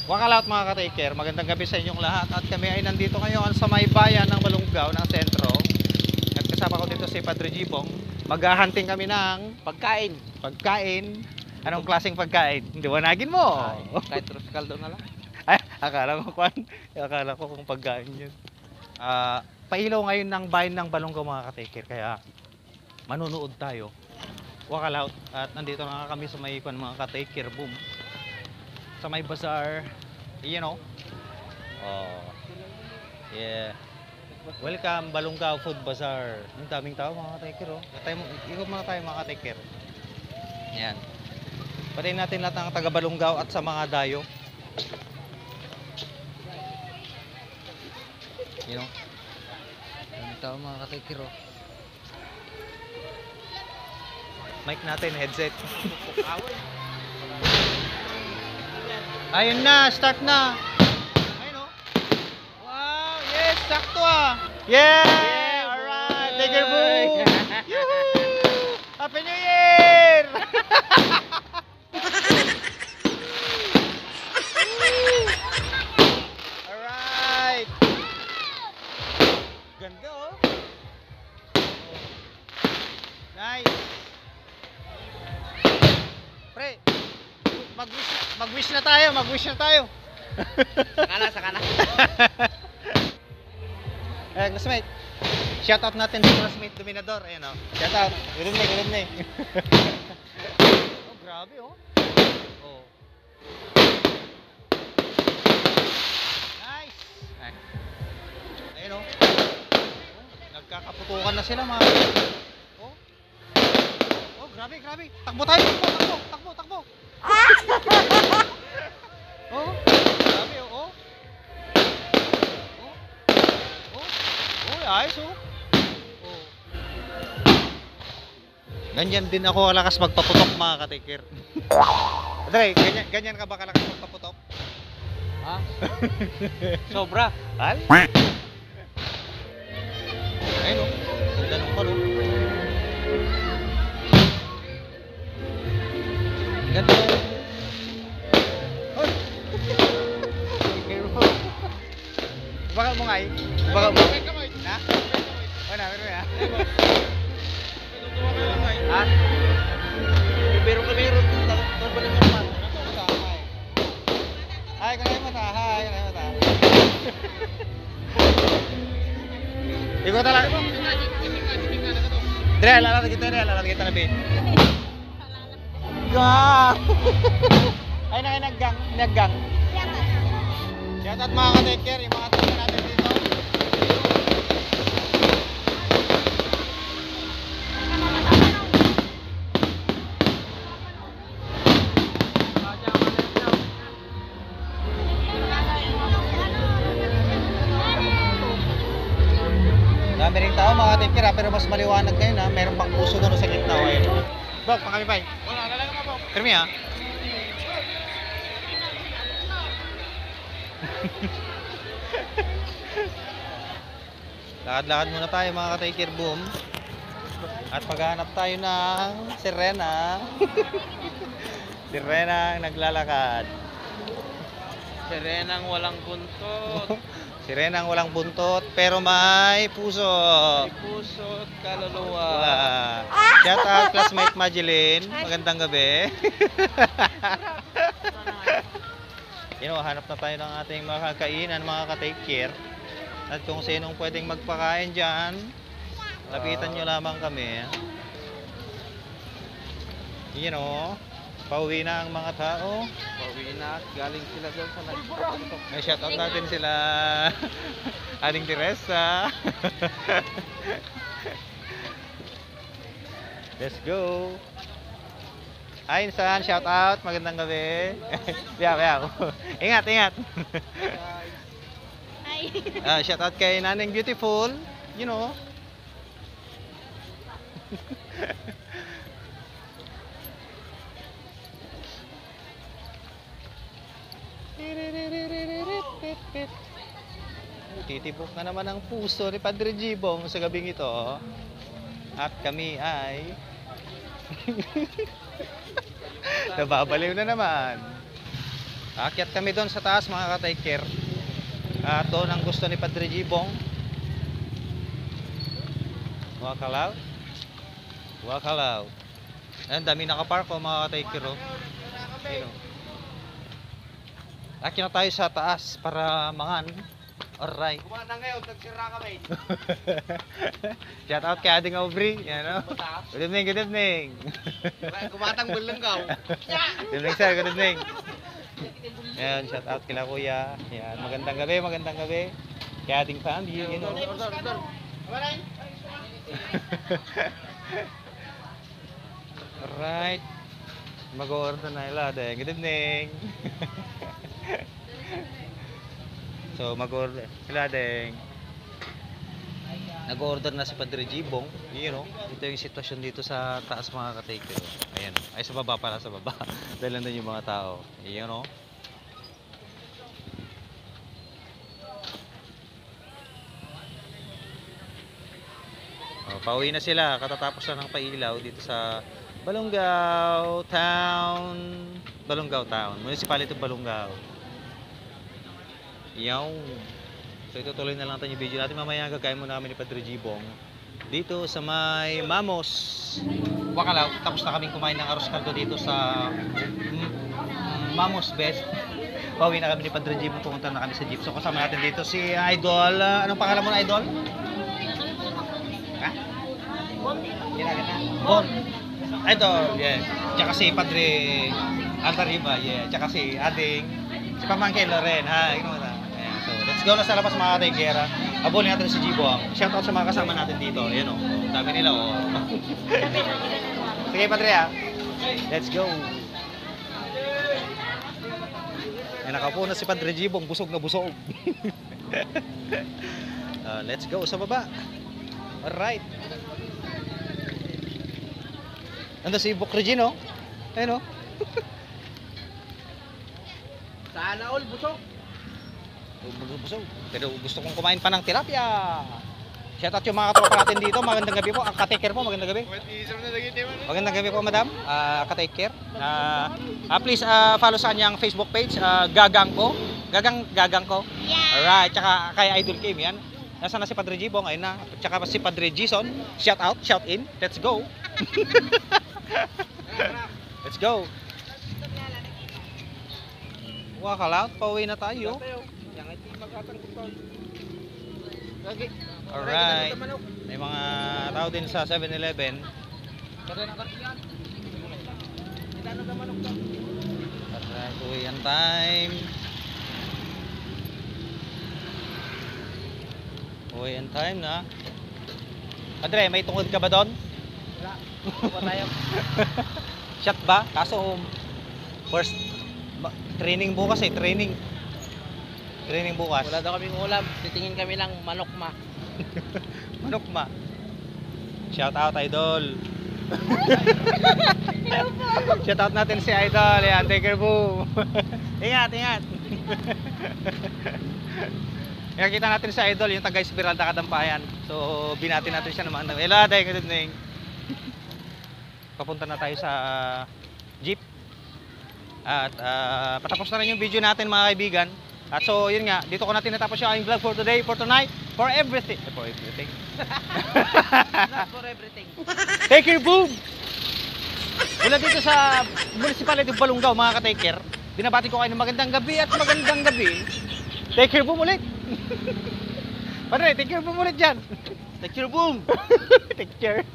Wakalaot mga ka-taker, magandang gabi sa inyong lahat at kami ay nandito ngayon sa may bayan ng Balungaw ng sentro at kasama ko dito si Padre Jibong. Maghahunting kami ng Pagkain. pagkain. Anong klaseng pagkain? Liwanagin mo. Kahit Ross Caldo na lang. Ay, akala ko kung pagkain yun. Pailaw ngayon ng bayan ng Balungaw mga ka-taker, kaya manunood tayo. Wakalaot at nandito na kami sa may mga ka-taker, boom. Sa may bazaar, you know. Oh. Yeah. Welcome Balungaw Food Bazaar. Ang daming tao mga ka-taker, oh. Ikot mga tayo mga ka-taker. Yan. Patayin natin lahat ng taga Balungaw at sa mga dayo. You know. Daming tao mga ka-taker, oh. Mic natin, headset. Ayun na, start na. Ayun oh. Wow, yes, sakto ah. Yeah, alright, Tiger Boom. Yoo-hoo! Happy New Year! Alright. Ganda oh. Nice. Pre, mag-wish na tayo, mag-wish na tayo. Sakana. Classmate, shout out natin si classmate Dominador. Ayan o, shout out. Good evening. Oh, grabe oh. Oh. Nice. Ayan o. Oh, nagkakaputukan na sila mga. Oh. Oh, grabe. Takbo tayo, takbo. Oh, grabe oh. Ayos oh. Oh. Ganyan din ako kalakas magpaputok mga ka-taker. Dre, ganyan ka ba kalakas magpaputok? Ha? Sobra. Al? Ayun oh. Ganda nung palo. Ganda. Hoy. Baka mo nga eh. Baka mo. Ha? Wala, meron ya. Ha? Meron. Balik mo naman. Ay, kanay mo ta. Ikaw talaga. Dre, lalala kita na be. Gang! Ay, naggang. Shout out mga ka-taker, yung mga taga natin dito. Dami rin tao mga ka-taker, pero mas maliwanag ngayon ha. Meron pang puso doon sa gitna. Bok, pangkamipay. Wala, talaga nga po. Permi ha. Lakad-lakad muna tayo mga ka-taker, boom. At paghahanap tayo ng sirena. Sirena ang naglalakad. Serenang walang buntot. Sirena ang walang buntot pero may puso. May puso't kaluluwa. Shout out classmate Majeline. Magandang gabi. Hanap na tayo ng ating mga kainan mga ka-taker. At kung sinong pwedeng magpakain dyan, lapitan nyo lamang kami. Pauwi na ang mga tao. Pauwi na. Galing sila doon sa nagpupuntok. May shoutout natin sila Aling Teresa. Let's go. Hi insan, shoutout. Magandang gabi. Biyaw. Ingat. Hi. Shoutout kay Naneng Beautiful. Titibok na naman ang puso ni Padre Jibong sa gabing ito. At kami ay nababaliw na naman. Aakyat kami doon sa taas mga ka-take care. At doon ang gusto ni Padre Jibong. Wakalaw. Wakalaw. Ayan, dami nakapark o mga ka-take care. Oh. Ayun, oh. Akyat na tayo sa taas para mangan. Alright. Kumana ngayon, nagsira kami. Shout out kay Ading Aubrey. Yan, oh. Good evening, good evening. Kumatang bulanggaw. Good evening sir, good evening. Yan, shout out kila kuya. Yan, magandang gabi. Kay Ading family, you know. Alright. Mag-order na ila. Good evening. So, mag-order. Sila ding. Nag-order na si Padre Jibong. You know, ito yung sitwasyon dito sa taas mga ka-take. Ayan. Ay, sa baba pala, sa baba. Dahil nandun yung mga tao. You know. Oh, pauwi na sila. Katatapos na ng pailaw dito sa Balongaw Town. Balongaw Town. Municipality of Balongaw. Yaw. So itutuloy na lang natin yung video natin. Mamaya gagawin muna namin ni Padre Jibong dito sa may Mamos. Wakalaw. Tapos na kaming kumain ng arroz caldo dito sa Mamos Best. Pauwi na kami ni Padre Jibong. Pumunta na kami sa jeep. So kasama natin dito si Idol. Anong pangalan mo na, Idol? Ha? Bon. Idol. Yeah. Tsaka si Padre Altariba. Yeah. Tsaka si Ading. Si Pamangkin Loren. Ha? Ikaw na. So, let's go na sa labas mga katigera. Habulin natin si Jibong. Shoutout sa mga kasama natin dito. Ayan o. Dami nila o. Sige, Padre ha. Let's go. Ayan, nakapo na si Padre Jibong. Busog na busog. Let's go sa baba. Alright. Nandun si Buk Regine o. Ayan o. Sana all, busog. Busog. Pero gusto kong kumain pa ng tilapia. Shoutout yung mga katropa natin dito. Magandang gabi po. Ang ka-take care po. Magandang gabi. Magandang gabi po, madam. Ka-take care. Please follow sa kanyang Facebook page. Gagang ko. Gagang ko. Yeah. Alright. Tsaka kay Idol Kim yan. Nasaan na si Padre Jibong? Ayun na. Tsaka si Padre Jason. Shout out. Shout in. Let's go. Let's go. Wakalaw. Pauwi na tayo. Alright. May mga tao din sa 7-Eleven. Alright, uwian time. Uwian time na. Padre, may tungkod ka ba doon? Wala tayo. Shot ba? Kaso first training bukas eh, training bukas. Wala daw kaming ulam. Titingin kami ng manok ma. Manok ma. Shout out Idol. Shout out natin si Idol. Ayan, take care po. Ingat. Nakita natin si Idol, yung taga Esmeralda Kadampayan. So, binati natin siya naman. Hello, good evening. Papunta na tayo sa jeep. At patapos na rin yung video natin mga kaibigan. At so yun nga, dito ko natin natapos yung aking vlog for today, for tonight, for everything. For everything. Not for everything. Take care, boom! Mula dito sa Municipality of Balongaw mga ka-take care, binabati ko kayo ng magandang gabi at magandang gabi. Take care, boom ulit! Padre, take care, boom ulit dyan! Take care, boom! Take care!